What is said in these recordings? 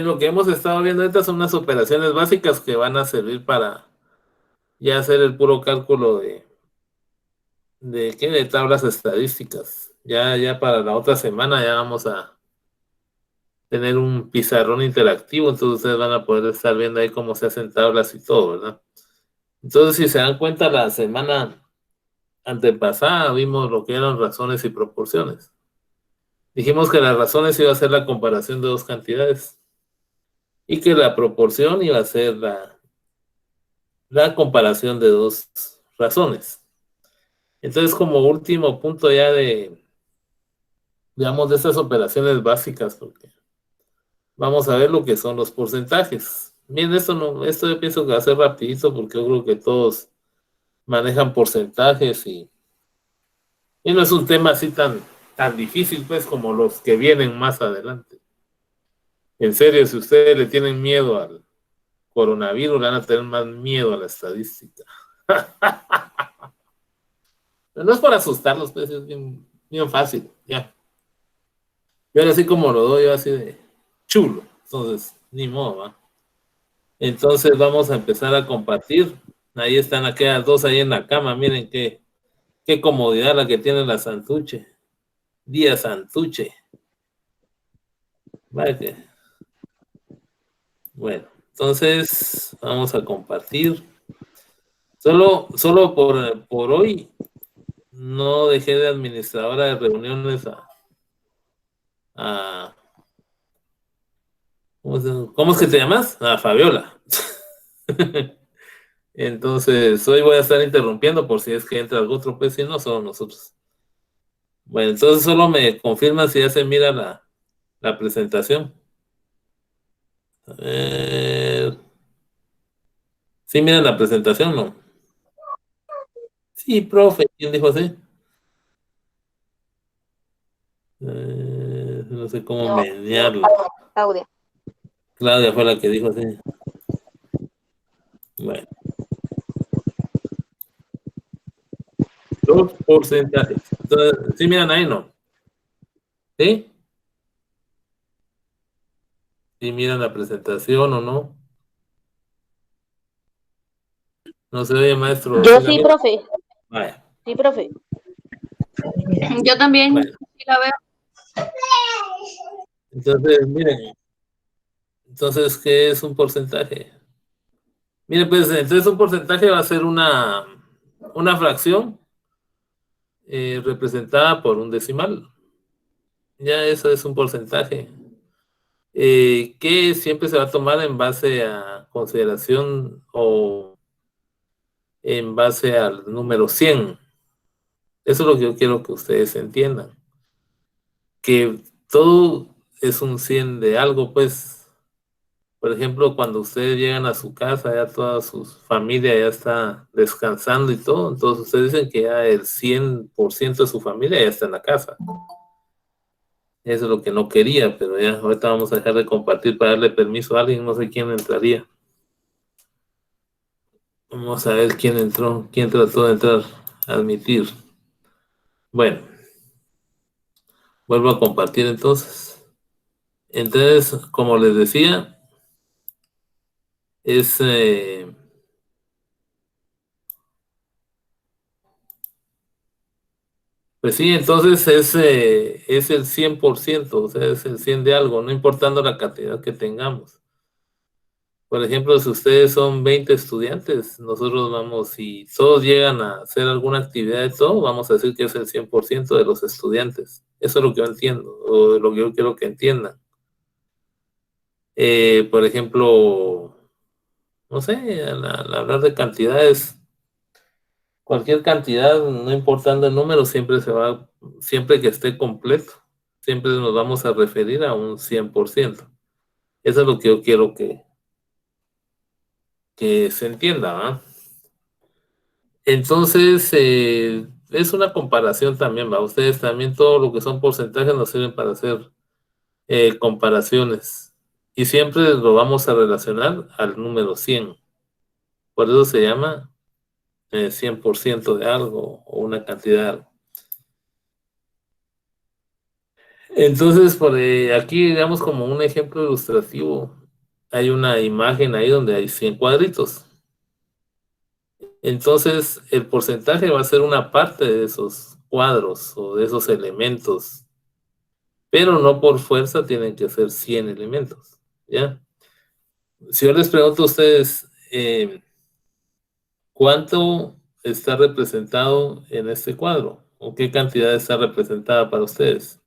lo que hemos estado viendo ahorita son unas operaciones básicas que van a servir para ya hacer el puro cálculo de tablas estadísticas. Ya para la otra semana ya vamos a tener un pizarrón interactivo, entonces ustedes van a poder estar viendo ahí cómo se hacen tablas y todo, ¿verdad? Entonces, si se dan cuenta, la semana antepasada vimos lo que eran razones y proporciones. Dijimos que las razones iba a ser la comparación de dos cantidades y que la proporción iba a ser la comparación de dos razones. Entonces, como último punto ya digamos, de estas operaciones básicas, porque vamos a ver lo que son los porcentajes. Bien, esto yo pienso que va a ser rapidito porque yo creo que todos manejan porcentajes y no es un tema así tan difícil pues como los que vienen más adelante. En serio, si ustedes le tienen miedo al coronavirus, le van a tener más miedo a la estadística. Pero no es para asustarlos, pues es bien fácil, ya. Yo ahora así como lo doy, yo así de chulo. Entonces, ni modo, ¿va? Entonces vamos a empezar a compartir. Ahí están aquellas dos ahí en la cama. Miren qué comodidad la que tiene la Santuche. Día Santuche. Vale. Bueno, entonces vamos a compartir. Solo por hoy no dejé de administradora de reuniones a ¿cómo es que te llamas? A Fabiola. Entonces, hoy voy a estar interrumpiendo por si es que entra algún otro, pues si no, somos nosotros. Bueno, entonces solo me confirman si ya se mira la presentación. A ver. ¿Sí miran la presentación, no? Sí, profe, ¿quién dijo así? No sé cómo Yo, mediarlo. Claudia. Claudia fue la que dijo así. Bueno, los porcentajes. Entonces, ¿sí miran ahí, no? ¿Sí? ¿Sí miran la presentación o no? No se oye, maestro. Yo ¿Sí la sí, mira? profe. Vaya. Sí, profe. Yo también Bueno, sí la veo. entonces, miren. Entonces, ¿qué es un porcentaje? Mire, pues entonces un porcentaje va a ser una fracción representada por un decimal. Ya eso es un porcentaje. Que siempre se va a tomar en base a consideración o en base al número 100. Eso es lo que yo quiero que ustedes entiendan. Que todo es un 100 de algo, pues. Por ejemplo, cuando ustedes llegan a su casa, ya toda su familia ya está descansando y todo, entonces ustedes dicen que ya el 100% de su familia ya está en la casa. Eso es lo que no quería, pero ya ahorita vamos a dejar de compartir para darle permiso a alguien, no sé quién entraría. Vamos a ver quién entró, quién trató de entrar, admitir. Bueno, vuelvo a compartir entonces. Entonces, como les decía, es pues sí, entonces es el 100%, o sea, es el 100 de algo, no importando la cantidad que tengamos. Por ejemplo, si ustedes son 20 estudiantes, nosotros vamos, si todos llegan a hacer alguna actividad de todo, vamos a decir que es el 100% de los estudiantes. Eso es lo que yo entiendo, o lo que yo quiero que entiendan. Por ejemplo, no sé, al hablar de cantidades, cualquier cantidad, no importando el número, siempre que esté completo, siempre nos vamos a referir a un 100%. Eso es lo que yo quiero que se entienda, ¿va? Entonces, es una comparación también, ¿va? Ustedes también todo lo que son porcentajes nos sirven para hacer comparaciones. Y siempre lo vamos a relacionar al número 100. Por eso se llama 100% de algo o una cantidad de algo. Entonces, aquí, digamos, como un ejemplo ilustrativo, hay una imagen ahí donde hay 100 cuadritos. Entonces, el porcentaje va a ser una parte de esos cuadros o de esos elementos, pero no por fuerza tienen que ser 100 elementos, ¿ya? Si yo les pregunto a ustedes, ¿cuánto está representado en este cuadro? ¿O qué cantidad está representada para ustedes?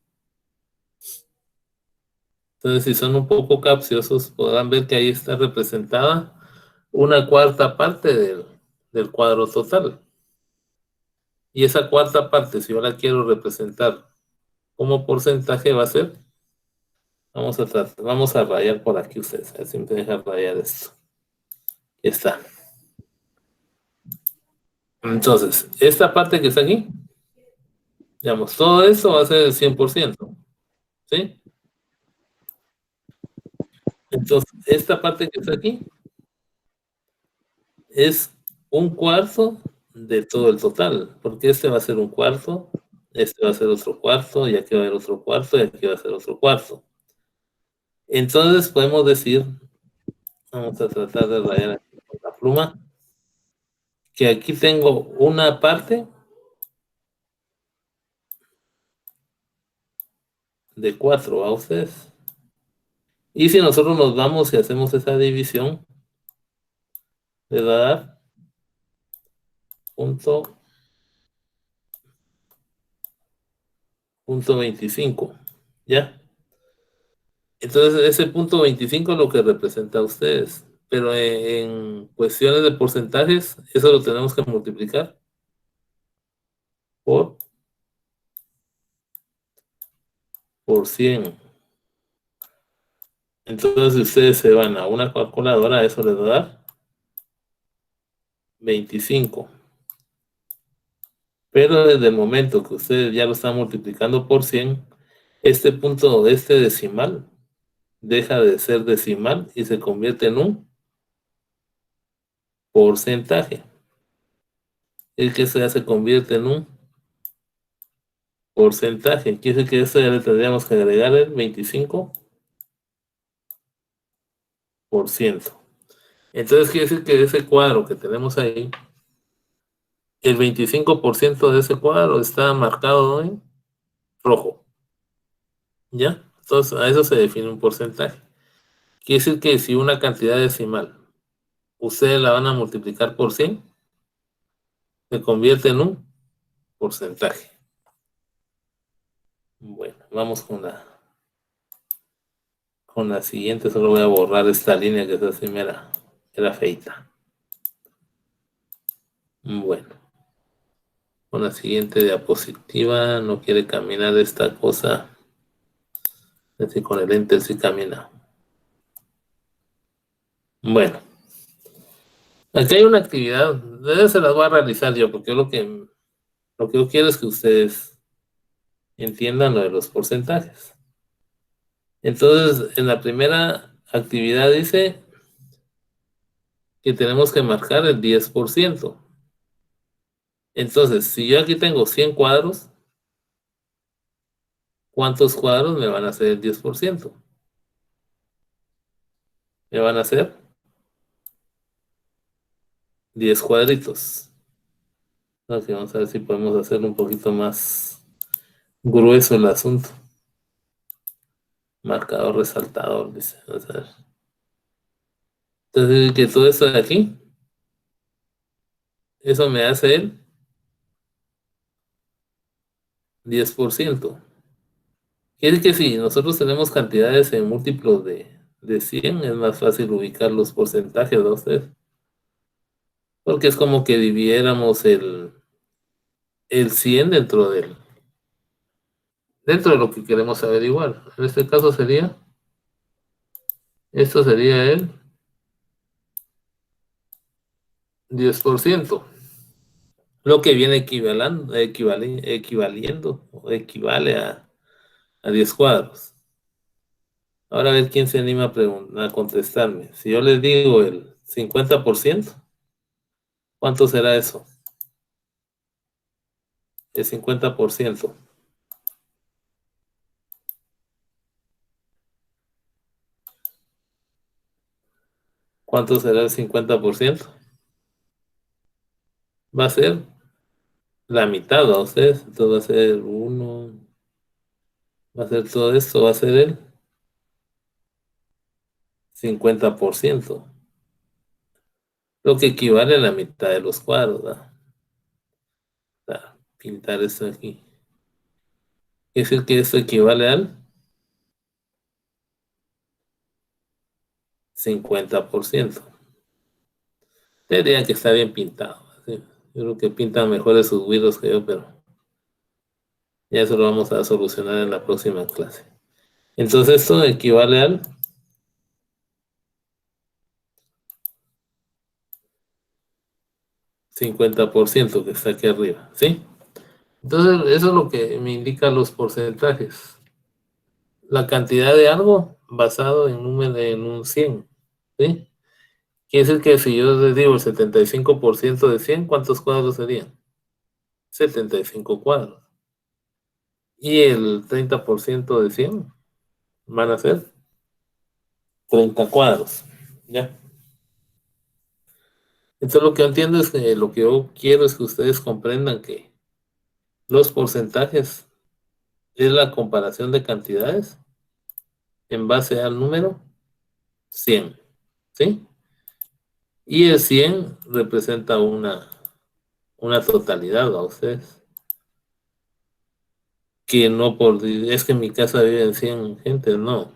Entonces, si son un poco capciosos, podrán ver que ahí está representada una cuarta parte del cuadro total. Y esa cuarta parte, si yo la quiero representar como porcentaje, va a ser, vamos a rayar por aquí ustedes, así me dejan rayar esto. Ya está. Entonces, esta parte que está aquí, digamos, todo esto va a ser el 100%, ¿sí? Entonces, esta parte que está aquí es un cuarto de todo el total, porque este va a ser un cuarto, este va a ser otro cuarto, y aquí va a haber otro cuarto, y aquí va a ser otro cuarto. Entonces podemos decir, vamos a tratar de rayar aquí con la pluma, que aquí tengo una parte de 4 a ustedes. Y si nosotros nos vamos y hacemos esa división, le va a dar punto 25, ¿ya? Entonces ese punto 25 es lo que representa a ustedes. Pero en cuestiones de porcentajes, eso lo tenemos que multiplicar por 100. Entonces, si ustedes se van a una calculadora, eso les va a dar 25. Pero desde el momento que ustedes ya lo están multiplicando por 100, este punto, este decimal, deja de ser decimal y se convierte en un porcentaje. El que ya se convierte en un porcentaje. Quiere decir que esto ya le tendríamos que agregar el 25%. Entonces quiere decir que ese cuadro que tenemos ahí, el 25% de ese cuadro está marcado en rojo. ¿Ya? Entonces a eso se define un porcentaje. Quiere decir que si una cantidad decimal ustedes la van a multiplicar por 100, se convierte en un porcentaje. Bueno, vamos con la siguiente. Solo voy a borrar esta línea que está así, era feita. Bueno, con la siguiente diapositiva. No quiere caminar esta cosa. Es decir, con el enter sí camina. Bueno, aquí hay una actividad. Se las voy a realizar yo, porque lo que yo quiero es que ustedes entiendan lo de los porcentajes. Entonces, en la primera actividad dice que tenemos que marcar el 10%. Entonces, si yo aquí tengo 100 cuadros, ¿cuántos cuadros me van a hacer el 10%? Me van a hacer 10 cuadritos. Ok, vamos a ver si podemos hacerlo un poquito más grueso el asunto. Marcador resaltador, dice. Vamos a ver. Entonces, que todo esto de aquí, eso me hace el 10%. Quiere decir que si nosotros tenemos cantidades en múltiplos de 100, es más fácil ubicar los porcentajes, ¿no? Ustedes. Porque es como que dividiéramos el 100 dentro de lo que queremos averiguar. En este caso esto sería el 10%, lo que viene equivaliendo o equivale a 10 cuadros. Ahora a ver quién se anima a contestarme. Si yo les digo el 50%, ¿cuánto será eso? El 50%. ¿Cuánto será el 50%? Va a ser la mitad a ustedes. Entonces va a ser 1, va a ser todo esto, va a ser el 50%. Lo que equivale a la mitad de los cuadros, ¿verdad? Pintar esto aquí. Es decir que esto equivale al 50%. Diría que está bien pintado. ¿Sí? Yo creo que pintan mejor esos güiros que yo, pero ya eso lo vamos a solucionar en la próxima clase. Entonces esto equivale al 50% que está aquí arriba, ¿sí? Entonces eso es lo que me indica los porcentajes. La cantidad de algo basado en número en un 100, ¿sí? Quiere decir que si yo les digo el 75% de 100, ¿cuántos cuadros serían? 75 cuadros. Y el 30% de 100 van a ser 30 cuadros. ¿Ya? Entonces lo que yo entiendo es que lo que yo quiero es que ustedes comprendan que los porcentajes es la comparación de cantidades en base al número 100. ¿Sí? Y el 100 representa una totalidad a ustedes. Que no es que en mi casa viven 100 gentes, no.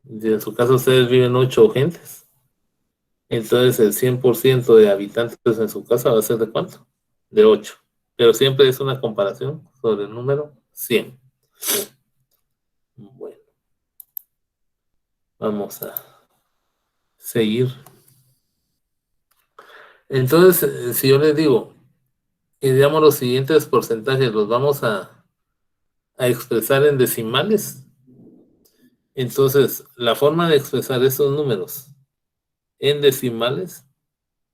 En su casa ustedes viven 8 gentes. Entonces el 100% de habitantes en su casa va a ser ¿de cuánto? De 8. Pero siempre es una comparación sobre el número 100. Bueno, vamos a seguir. Entonces, si yo les digo, y digamos los siguientes porcentajes los vamos a expresar en decimales, entonces la forma de expresar esos números en decimales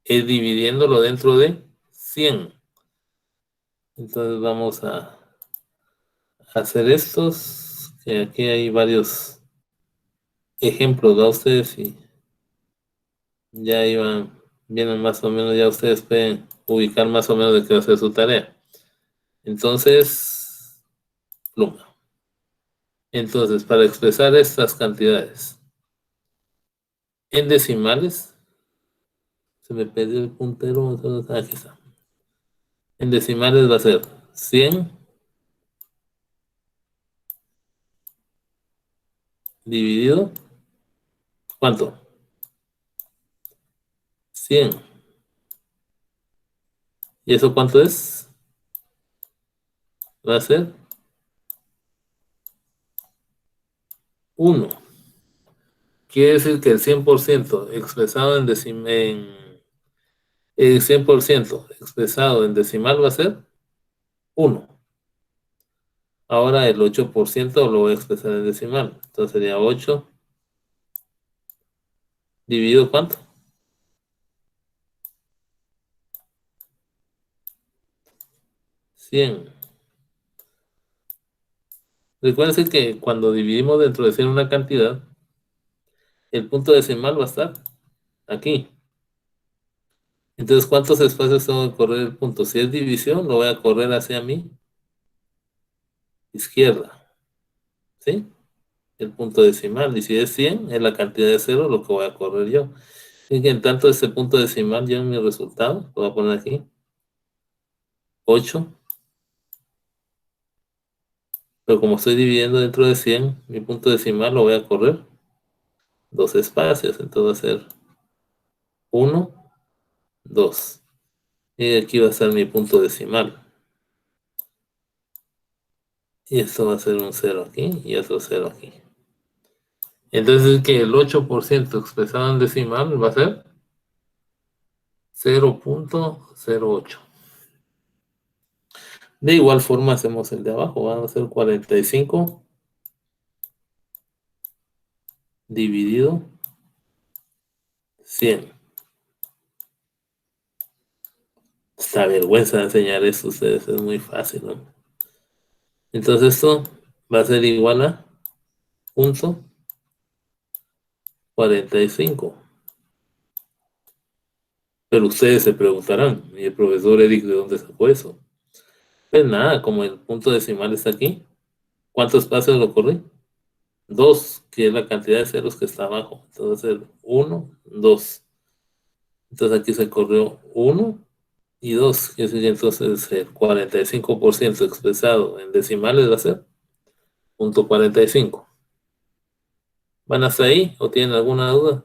es dividiéndolo dentro de 100. Entonces vamos a hacer estos, que aquí hay varios ejemplos de ustedes y ya iban, vienen más o menos, ya ustedes pueden ubicar más o menos de qué va a ser su tarea. Entonces, pluma. Entonces, para expresar estas cantidades en decimales, se me perdió el puntero, aquí está. En decimales va a ser 100 dividido, ¿cuánto? 100. ¿Y eso cuánto es? Va a ser 1. Quiere decir que el 100% expresado el 100% expresado en decimal va a ser 1. Ahora el 8% lo voy a expresar en decimal. Entonces sería 8 dividido ¿cuánto? 100. Recuerden que cuando dividimos dentro de 100 una cantidad, el punto decimal va a estar aquí. Entonces, ¿cuántos espacios tengo que correr el punto? Si es división, lo voy a correr hacia mi izquierda. ¿Sí? El punto decimal. Y si es 100, es la cantidad de cero lo que voy a correr yo. Y que en tanto este punto decimal, yo en mi resultado, lo voy a poner aquí, 8. Pero como estoy dividiendo dentro de 100, mi punto decimal lo voy a correr 2 espacios. Entonces va a ser 1, 2. Y aquí va a ser mi punto decimal. Y esto va a ser un 0 aquí y otro 0 aquí. Entonces que el 8% expresado en decimal va a ser 0.08. De igual forma hacemos el de abajo, va a ser 45 dividido 100. Esta vergüenza de enseñar esto a ustedes, es muy fácil, ¿no? Entonces esto va a ser igual a 0.45. Pero ustedes se preguntarán, ¿y el profesor Eric de dónde sacó eso? Pues nada, como el punto decimal está aquí, ¿cuántos espacios lo corrí? 2, que es la cantidad de ceros que está abajo. Entonces, 1, 2. Entonces aquí se corrió 1 y 2, que sería entonces el 45% expresado en decimales va a ser 0.45. ¿Van hasta ahí o tienen alguna duda?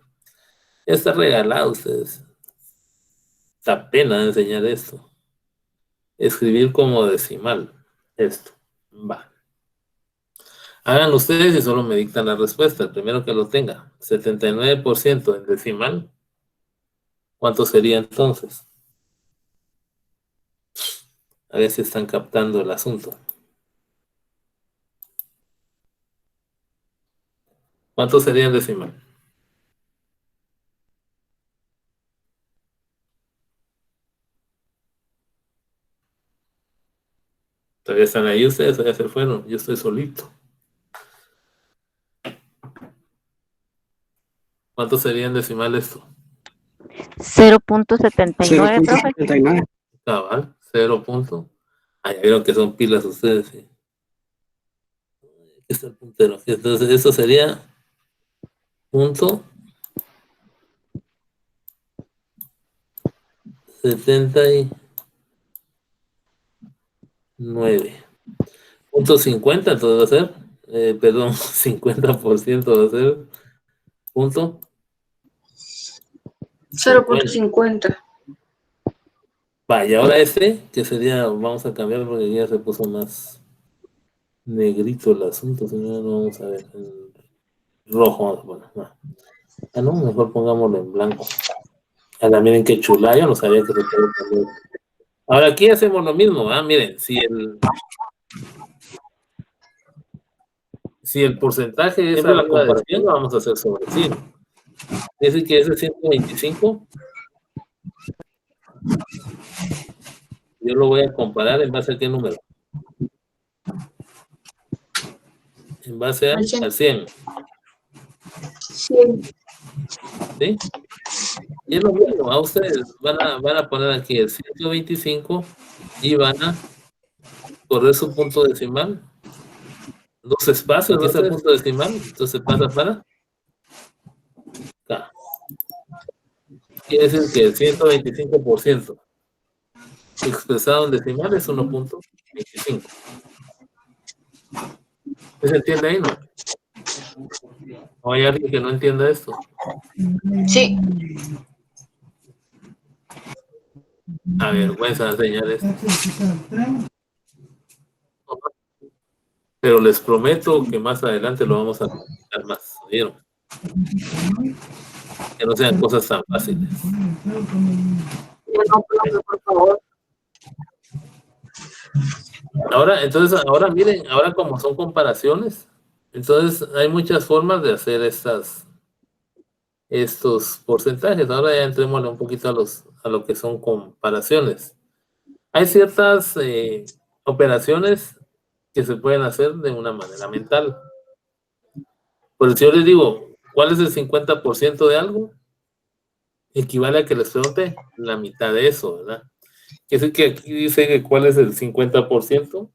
Ya está regalado ustedes. Da pena enseñar esto. Escribir como decimal. Esto. Va. Hagan ustedes y solo me dictan la respuesta. El primero que lo tenga. 79% en decimal. ¿Cuánto sería entonces? A ver si están captando el asunto. ¿Cuánto sería en decimal? Todavía están ahí ustedes, ya se fueron. Yo estoy solito. ¿Cuánto sería en decimal esto? 0.79, profe. 0.79. Cabal, 0. Ah, ya vieron que son pilas ustedes. ¿Sí? Aquí está el puntero. Entonces, eso sería punto 79. Punto 50, entonces va a ser, perdón, 50% va a ser punto 0.50. Vaya, ahora este, que sería, vamos a cambiar porque ya se puso más negrito el asunto, señor, vamos a ver, en rojo, bueno, no. Ah, no, mejor pongámoslo en blanco. Ahora miren qué chula, yo no sabía que se puede cambiar. Ahora aquí hacemos lo mismo, miren, si el porcentaje es arriba de 100, lo vamos a hacer sobre 100. Es decir, que ese 125, yo lo voy a comparar en base a qué número. En base al 100. ¿Sí? Y es lo mismo, a ustedes van a poner aquí el 125 y van a correr su punto decimal. 2 espacios, aquí está el punto decimal, entonces pasa para acá. Quiere decir que el 125% expresado en decimal es 1.25. ¿Se entiende ahí, no? ¿O hay alguien que no entienda esto? Sí. A vergüenza enseñar esto. Pero les prometo que más adelante lo vamos a comentar más, ¿vieron? Que no sean cosas tan fáciles. Por favor. Ahora, entonces, ahora miren, ahora como son comparaciones, entonces hay muchas formas de hacer estos porcentajes. Ahora ya entremos un poquito a lo que son comparaciones. Hay ciertas operaciones que se pueden hacer de una manera mental. Por si yo les digo, ¿cuál es el 50% de algo? Equivale a que les pregunte la mitad de eso, ¿verdad? Es decir, que aquí dice que cuál es el 50%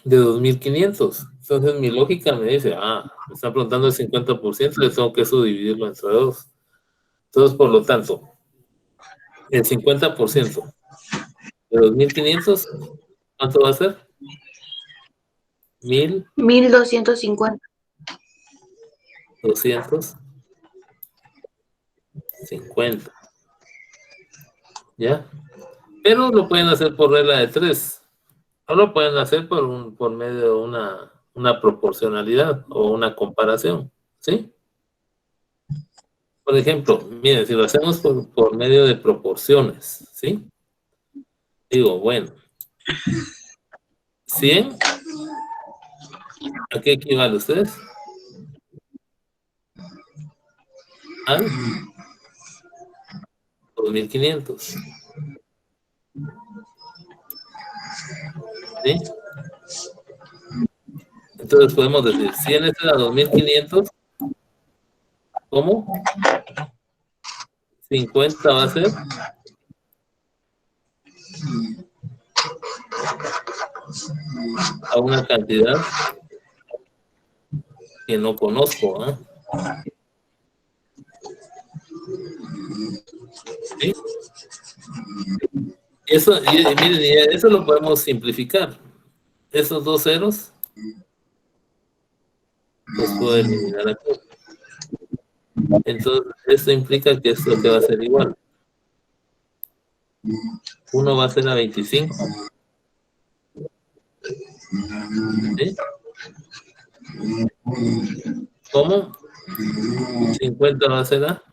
de 2.500. Entonces mi lógica me dice, me está preguntando el 50%, le tengo que subdividirlo entre 2. Entonces, por lo tanto, el 50% de 2.500, ¿cuánto va a ser? 1.250. 250. ¿Ya? Pero lo pueden hacer por regla de 3. No lo pueden hacer por medio de una proporcionalidad o una comparación. ¿Sí? Por ejemplo, miren, si lo hacemos por medio de proporciones, ¿sí? Digo, bueno, 100, ¿a qué equivale ustedes? Al 2.500. ¿Sí? Entonces podemos decir, 100 es a 2.500, ¿cómo? 50 va a ser a una cantidad que no conozco, ¿eh? ¿Sí? Eso, y miren, y eso lo podemos simplificar. Esos dos ceros los puedo eliminar aquí. Entonces, esto implica que esto que va a ser igual. 1 va a ser a 25. ¿Sí? ¿Cómo? 50 va a ser a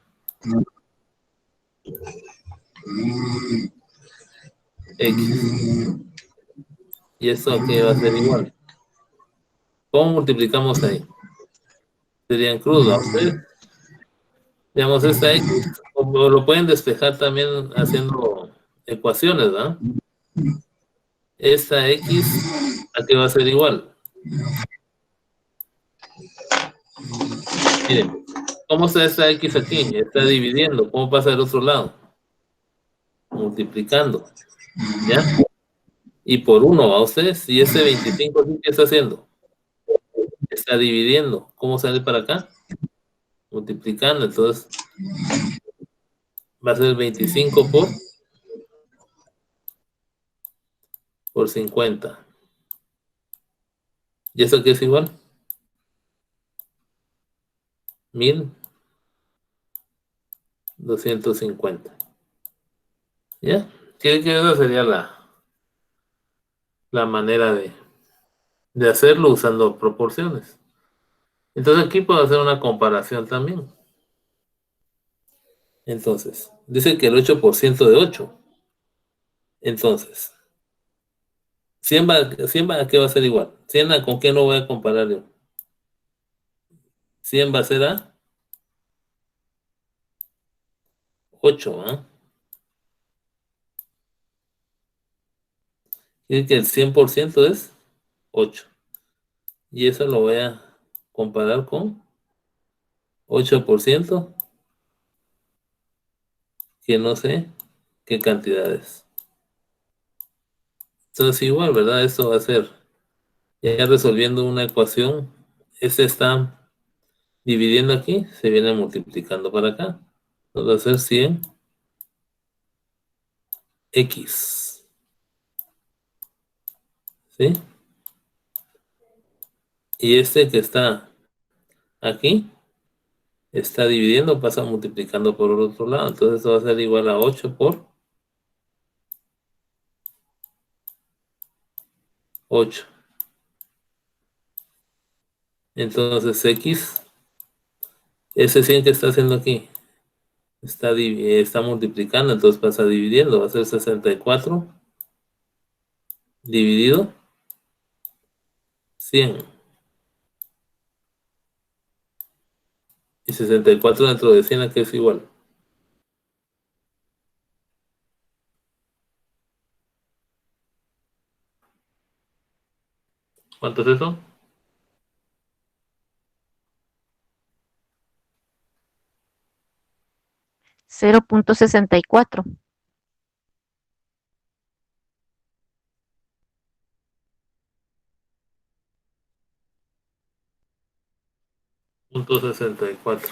X. Y esto aquí va a ser igual. ¿Cómo multiplicamos ahí? Sería en cruz, ¿a ustedes? Digamos, esta X, o lo pueden despejar también haciendo ecuaciones, ¿verdad? Esta X, ¿a qué va a ser igual? Miren, ¿cómo está esta X aquí? Está dividiendo. ¿Cómo pasa del otro lado? Multiplicando. ¿Ya? Y por 1, ¿a ustedes? Y ese 25, ¿qué está haciendo? Está dividiendo. ¿Cómo sale para acá? Multiplicando. Entonces, va a ser 25 por 50. ¿Y eso qué es igual? 1250. ¿Ya? Que esa sería la manera de hacerlo usando proporciones. Entonces aquí puedo hacer una comparación también. Entonces, dice que el 8% de 8. Entonces, 100 ¿a qué va a ser igual? 100 ¿con qué no voy a comparar yo? 100 va a ser a 8, ¿ah? Quiere que el 100% es 8. Y eso lo voy a comparar con 8%, que no sé qué cantidad es. Entonces igual, ¿verdad? Esto va a ser, ya resolviendo una ecuación, este está dividiendo aquí, se viene multiplicando para acá. Entonces va a ser 100x. ¿Sí? Y este que está aquí, está dividiendo, pasa multiplicando por el otro lado. Entonces esto va a ser igual a 8 por 8. Entonces x, ese 100 que está haciendo aquí, está multiplicando, entonces pasa dividiendo, va a ser 64 dividido 100. Y 64 dentro de 100, ¿a qué es igual? ¿Cuánto es eso? 0.64. Punto 64.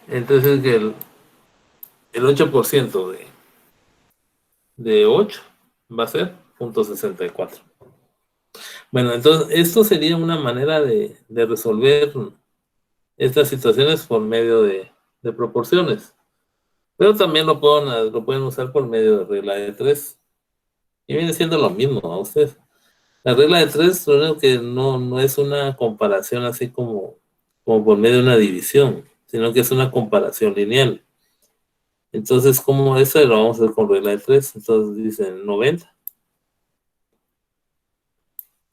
Entonces que el 8% de 8 va a ser 0.64. Bueno, entonces esto sería una manera de resolver estas situaciones por medio de proporciones. Pero también lo pueden usar por medio de regla de 3. Y viene siendo lo mismo a ustedes. La regla de 3, lo único que no es una comparación así como por medio de una división, sino que es una comparación lineal. Entonces, como eso lo vamos a hacer con regla de 3. Entonces dicen 90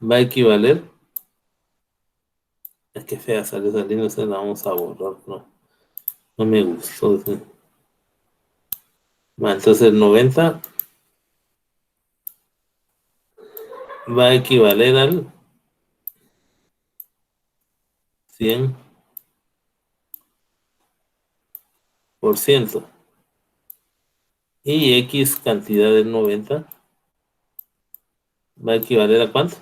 va a equivaler. Es que fea sale esa línea, se la vamos a borrar, no me gustó. ¿Sí? Entonces 90 va a equivaler al 100%. y X cantidad de 90 va a equivaler ¿a cuánto?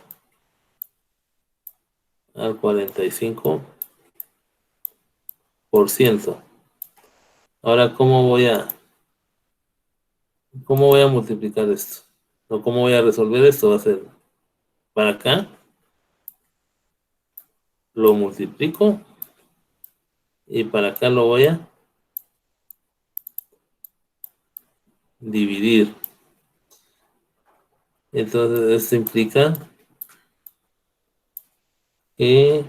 Al 45%. Ahora, ¿cómo voy a multiplicar esto? ¿O cómo voy a resolver esto? Va a ser para acá, lo multiplico, y para acá lo voy a dividir. Entonces, esto implica que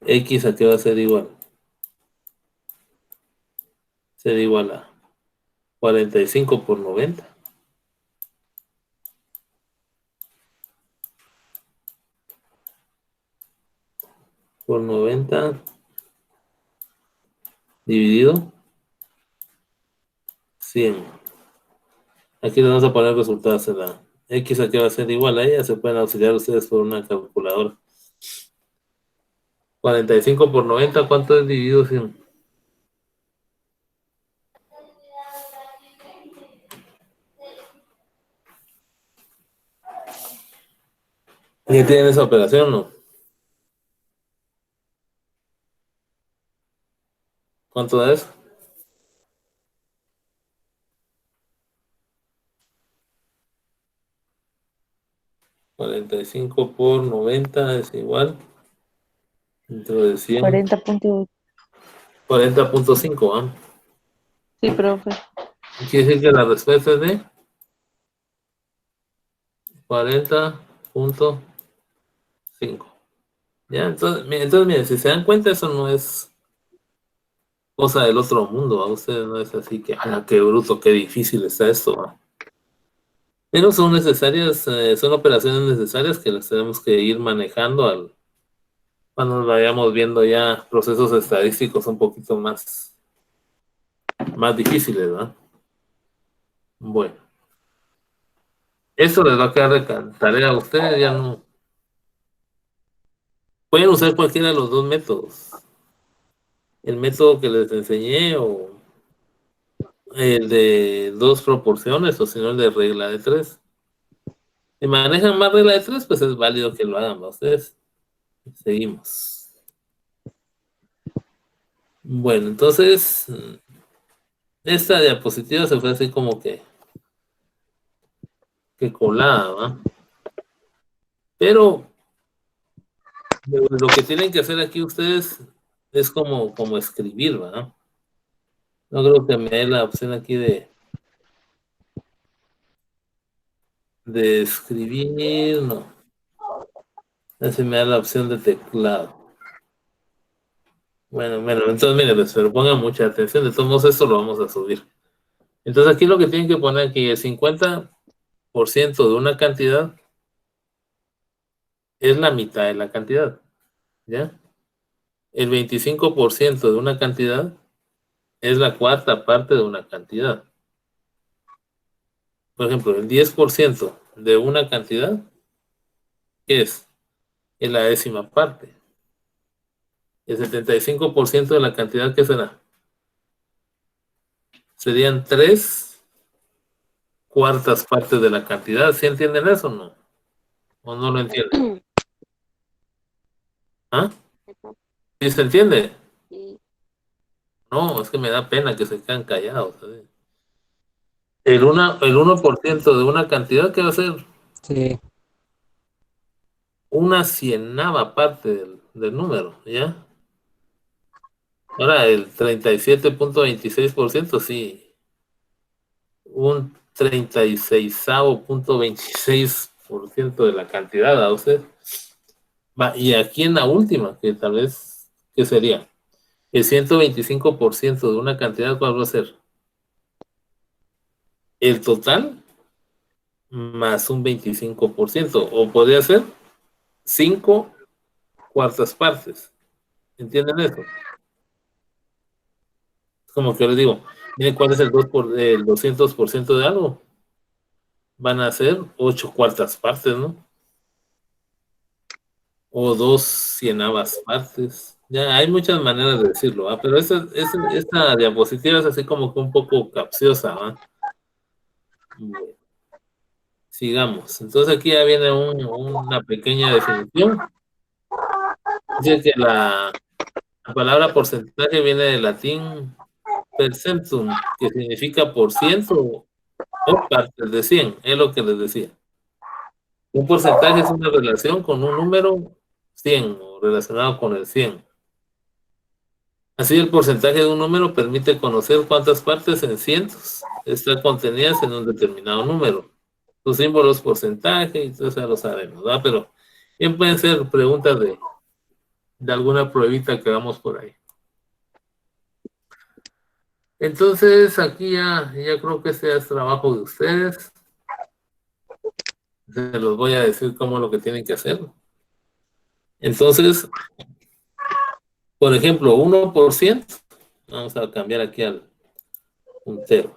X a qué va a ser igual. Ser igual a 45 por 90. Por 90 dividido 100. Aquí le vamos a poner resultados en la X a qué va a ser igual a ella. Se pueden auxiliar ustedes por una calculadora. 45 por 90, ¿cuánto es dividido 100? ¿Ya tienen esa operación, no? ¿Cuánto es? 45 por 90 es igual. Dentro de 100. 40.5, ¿ah? Sí, profe. Quiere decir que la respuesta es de 40.5. ¿Ya? Entonces, miren, si se dan cuenta, eso no es cosa del otro mundo. A ustedes no es así que, ¡ala, qué bruto, qué difícil está esto! ¿Va? Pero son necesarias, son operaciones necesarias que las tenemos que ir manejando cuando vayamos viendo ya procesos estadísticos un poquito más difíciles, ¿verdad? Bueno, eso les va a quedar de tarea a ustedes, ya no. Pueden usar cualquiera de los dos métodos. El método que les enseñé o el de dos proporciones o si no el de regla de tres. Si manejan más regla de tres, pues es válido que lo hagan, ¿va? Ustedes. Seguimos. Bueno, entonces esta diapositiva se fue así como que colada, ¿va? Pero lo que tienen que hacer aquí ustedes es como escribir, ¿va? No creo que me dé la opción aquí de escribir, no. Así me da la opción de teclado. Bueno, entonces miren, pero pongan mucha atención, de todos modos esto lo vamos a subir. Entonces aquí lo que tienen que poner aquí, el 50% de una cantidad es la mitad de la cantidad, ¿ya? El 25% de una cantidad es la cuarta parte de una cantidad. Por ejemplo, el 10% de una cantidad es la décima parte. El 75% de la cantidad, ¿qué será? Serían 3/4 partes de la cantidad. ¿Sí entienden eso o no? ¿O no lo entienden? ¿Ah? ¿Sí se entiende? No, es que me da pena que se quedan callados, ¿sabes? El 1% de una cantidad, ¿qué va a ser? Sí. Una cienava parte del número, ¿ya? Ahora, el 37.26%, sí. Un 36.26% de la cantidad a usted. Va, y aquí en la última, que tal vez, ¿qué sería? El 125% de una cantidad, ¿cuál va a ser? El total más un 25%, o podría ser 5/4 partes. ¿Entienden eso? Es como que yo les digo, miren cuál es el 200% de algo. Van a ser 8/4 partes, ¿no? O 2/100 partes. Ya hay muchas maneras de decirlo, ¿va? Pero esta diapositiva es así como que un poco capciosa, ¿va? Bueno, sigamos. Entonces aquí ya viene una pequeña definición. Dice que la palabra porcentaje viene del latín percentum, que significa por ciento o partes de 100, es lo que les decía. Un porcentaje es una relación con un número 100 o relacionado con el 100. Así, el porcentaje de un número permite conocer cuántas partes en cientos están contenidas en un determinado número. Los símbolos porcentaje, y todo eso ya lo sabemos, ¿verdad? Pero bien pueden ser preguntas de alguna pruebita que hagamos por ahí. Entonces, aquí ya creo que este es trabajo de ustedes. Se los voy a decir cómo es lo que tienen que hacer. Entonces, por ejemplo, 1%, vamos a cambiar aquí al puntero.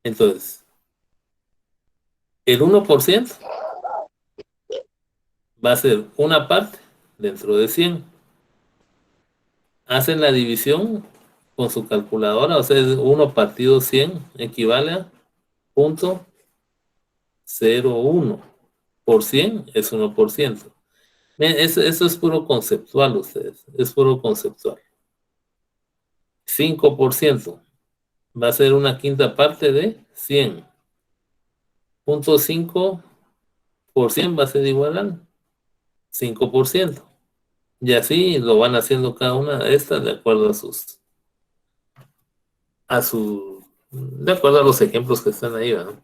Entonces, el 1% va a ser una parte dentro de 100. Hacen la división con su calculadora, o sea, 1 partido 100 equivale a 0.01 por 100 es 1%. Eso es puro conceptual, ustedes, es puro conceptual. 5% va a ser una quinta parte de 100. 0.5 por 100 va a ser igual al 5%. Y así lo van haciendo cada una de estas de acuerdo de acuerdo a los ejemplos que están ahí, ¿verdad?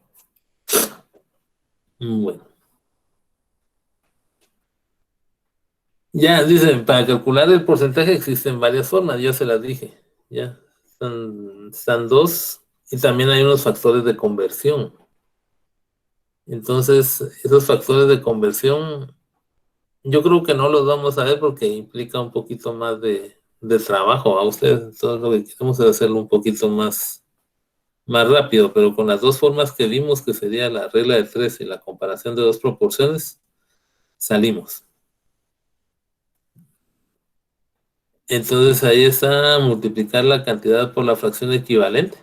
Bueno. Ya, dicen, para calcular el porcentaje existen varias formas, ya se las dije. Ya, están dos, y también hay unos factores de conversión. Entonces, esos factores de conversión, yo creo que no los vamos a ver porque implica un poquito más de trabajo a ustedes. Entonces, lo que queremos es hacerlo un poquito más rápido, pero con las dos formas que vimos, que sería la regla de tres y la comparación de dos proporciones, salimos. Entonces ahí está multiplicar la cantidad por la fracción equivalente,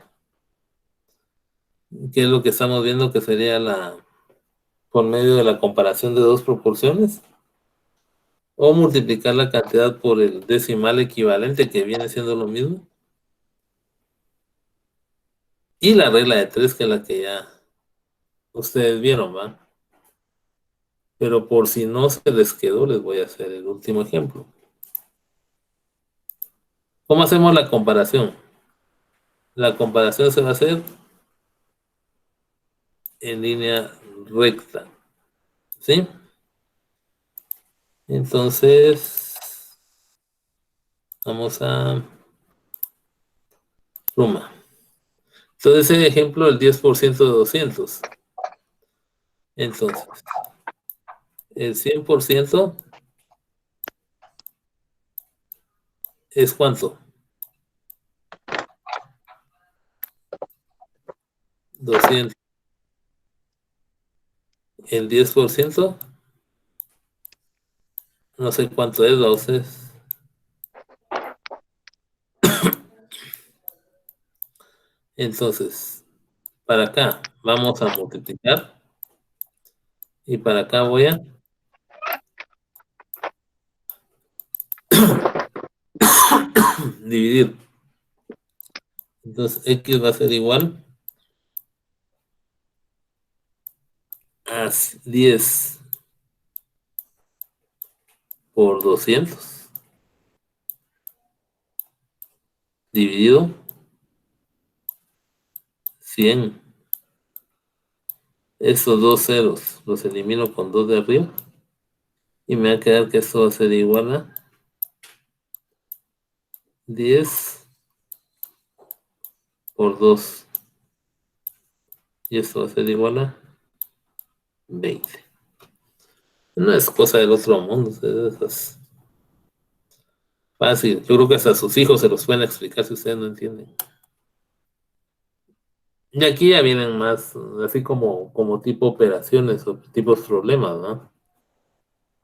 que es lo que estamos viendo que sería por medio de la comparación de dos proporciones, o multiplicar la cantidad por el decimal equivalente, que viene siendo lo mismo, y la regla de tres, que es la que ya ustedes vieron, ¿va? Pero por si no se les quedó, les voy a hacer el último ejemplo. ¿Cómo hacemos la comparación? La comparación se va a hacer en línea recta, ¿sí? Entonces, vamos a suma. Entonces, ese ejemplo, el 10% de 200. Entonces, el 100% es ¿cuánto? 200. El 10%, no sé cuánto es, ¿va ustedes? Entonces, para acá vamos a multiplicar y para acá voy a dividir. Entonces, X va a ser igual a 10 por 200 dividido 100. Esos dos ceros los elimino con dos de arriba y me va a quedar que esto va a ser igual a 10 por 2 y esto va a ser igual a 20. No es cosa del otro mundo, es fácil. Yo creo que hasta sus hijos se los pueden explicar si ustedes no entienden. Y aquí ya vienen más, así como tipo operaciones o tipos problemas, ¿no?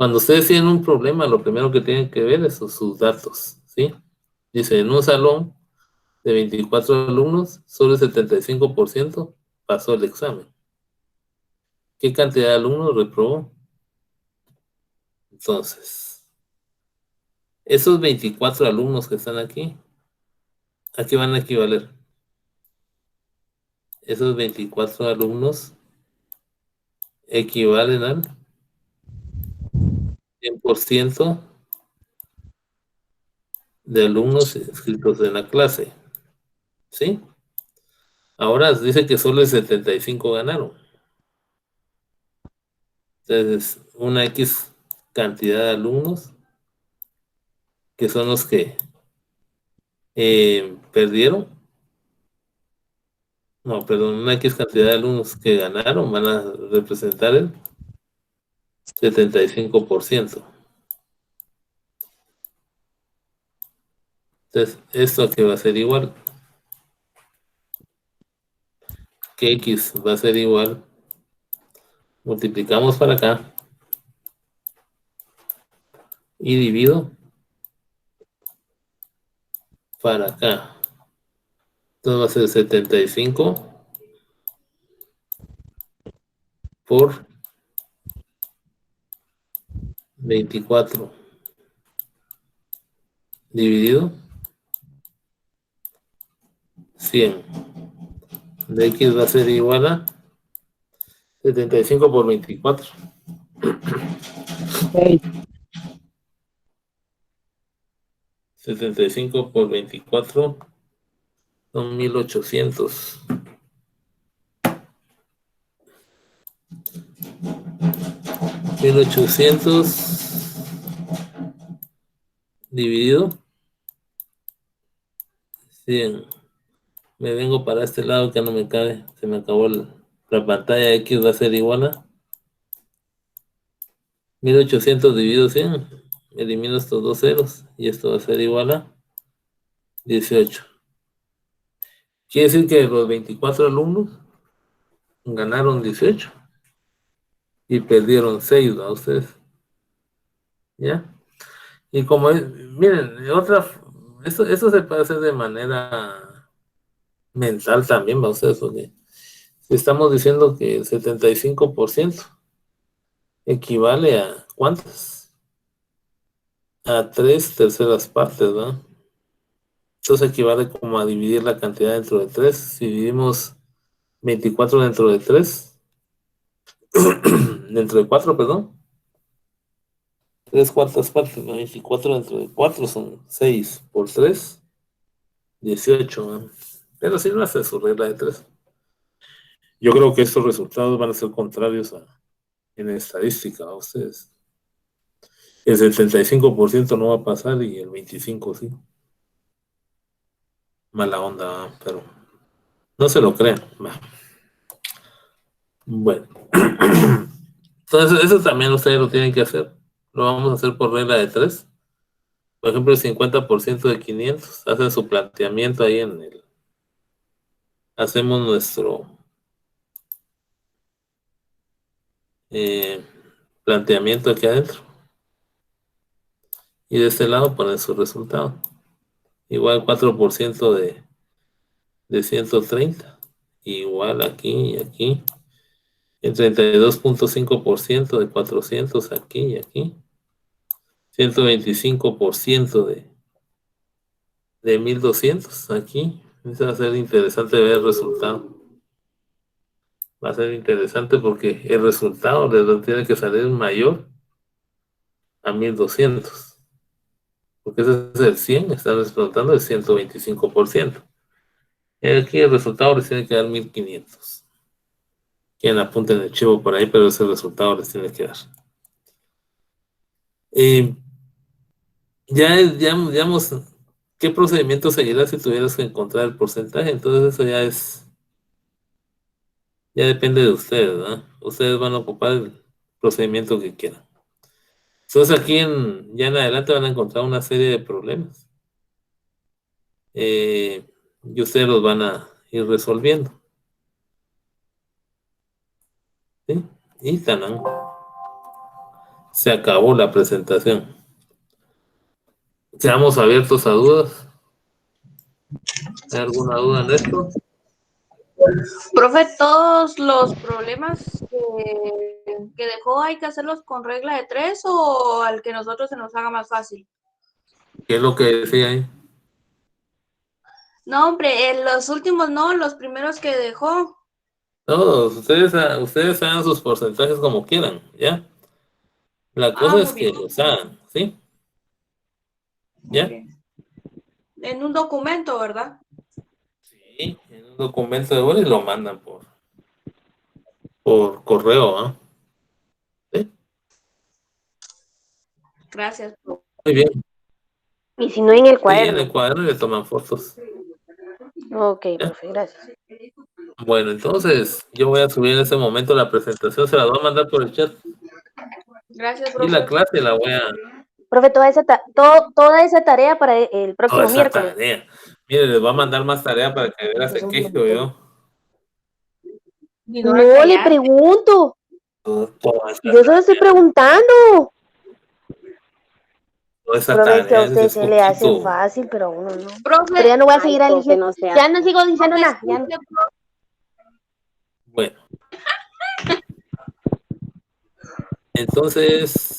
Cuando ustedes tienen un problema, lo primero que tienen que ver es sus datos, ¿sí? Dice, en un salón de 24 alumnos, solo el 75% pasó el examen. ¿Qué cantidad de alumnos reprobó? Entonces, esos 24 alumnos que están aquí, ¿a qué van a equivaler? Esos 24 alumnos equivalen al 100% de alumnos inscritos en la clase, ¿sí? Ahora dice que solo el 75 ganaron. Entonces, una X cantidad de alumnos que son los que perdieron. No, perdón, una X cantidad de alumnos que ganaron van a representar el 75%. Entonces, esto que va a ser igual, que X va a ser igual, multiplicamos para acá y divido para acá. Entonces va a ser 75 por 24 dividido 100. De X va a ser igual a 75 por 24. 75 por 24 son 1800. 1800 dividido 100. Me vengo para este lado que no me cabe. Se me acabó la pantalla. X va a ser igual a 1800 dividido 100. Elimino estos dos ceros y esto va a ser igual a 18. Quiere decir que los 24 alumnos ganaron 18 y perdieron 6 a ustedes. ¿Ya? Y como miren, eso se puede hacer de manera mental también, va ustedes, porque si estamos diciendo que el 75% equivale a ¿cuántas? A 3 terceras partes, ¿no? Entonces equivale como a dividir la cantidad dentro de 3. Si dividimos 24 dentro de 3, dentro de 4, perdón, 3 cuartas partes, ¿no? 24 dentro de 4 son 6 por 3, 18, ¿no? Pero si no hace su regla de 3. Yo creo que estos resultados van a ser contrarios en estadística a ustedes. El 75% no va a pasar y el 25% sí. Mala onda, pero no se lo crean. Bueno, entonces eso también ustedes lo tienen que hacer. Lo vamos a hacer por regla de 3. Por ejemplo, el 50% de 500. Hacen su planteamiento ahí hacemos nuestro planteamiento aquí adentro. Y de este lado ponen su resultado. Igual 4% de 130. Igual aquí y aquí. El 32.5% de 400 aquí y aquí. 125% de 1200 aquí. Eso va a ser interesante ver el resultado. Va a ser interesante porque el resultado tiene que salir mayor a 1200. Porque ese es el 100, están explotando el 125%. Y aquí el resultado les tiene que dar 1500. Quien apunte en el chivo por ahí, pero ese resultado les tiene que dar. Digamos, ¿qué procedimiento seguirás si tuvieras que encontrar el porcentaje? Entonces eso ya depende de ustedes, ¿no? Ustedes van a ocupar el procedimiento que quieran. Entonces aquí ya en adelante van a encontrar una serie de problemas. Y ustedes los van a ir resolviendo. ¿Sí? Y tanán. Se acabó la presentación. Seamos abiertos a dudas. ¿Hay alguna duda en esto? Profe, todos los problemas que dejó hay que hacerlos con regla de 3 o al que nosotros se nos haga más fácil. ¿Qué es lo que decía ahí? No, hombre, en los últimos no, los primeros que dejó. Todos, ustedes hagan sus porcentajes como quieran, ¿ya? La cosa es Muy que bien. los hagan, ¿sí? Muy ¿Ya? bien. En un documento, ¿verdad? Sí, en un documento de Word y lo mandan por correo, ¿ah? ¿Sí? Gracias. Muy bien. Y si no en el Sí, en el cuaderno. cuaderno le toman fotos. Ok, ¿Ya? profe, gracias. Bueno, entonces yo voy a subir en ese momento la presentación, se la voy a mandar por el chat. Gracias, Y la profe. clase la voy a... Profe, toda esa tarea para el Toda próximo esa miércoles. tarea. Mire, les voy a mandar más tarea para que vean Es se un quejo montón. yo. Y No la le callaste. pregunto. Toda esa Yo solo estoy tarea. Preguntando. Toda esa Profe, es que a tarea, usted es se le hace poquito. fácil, pero a uno no. Profe, Pero ya no voy a Ay, seguir profe, eligiendo. no sea. Ya no sigo diciendo profe, nada. Ya no. escuche, profe. Bueno, entonces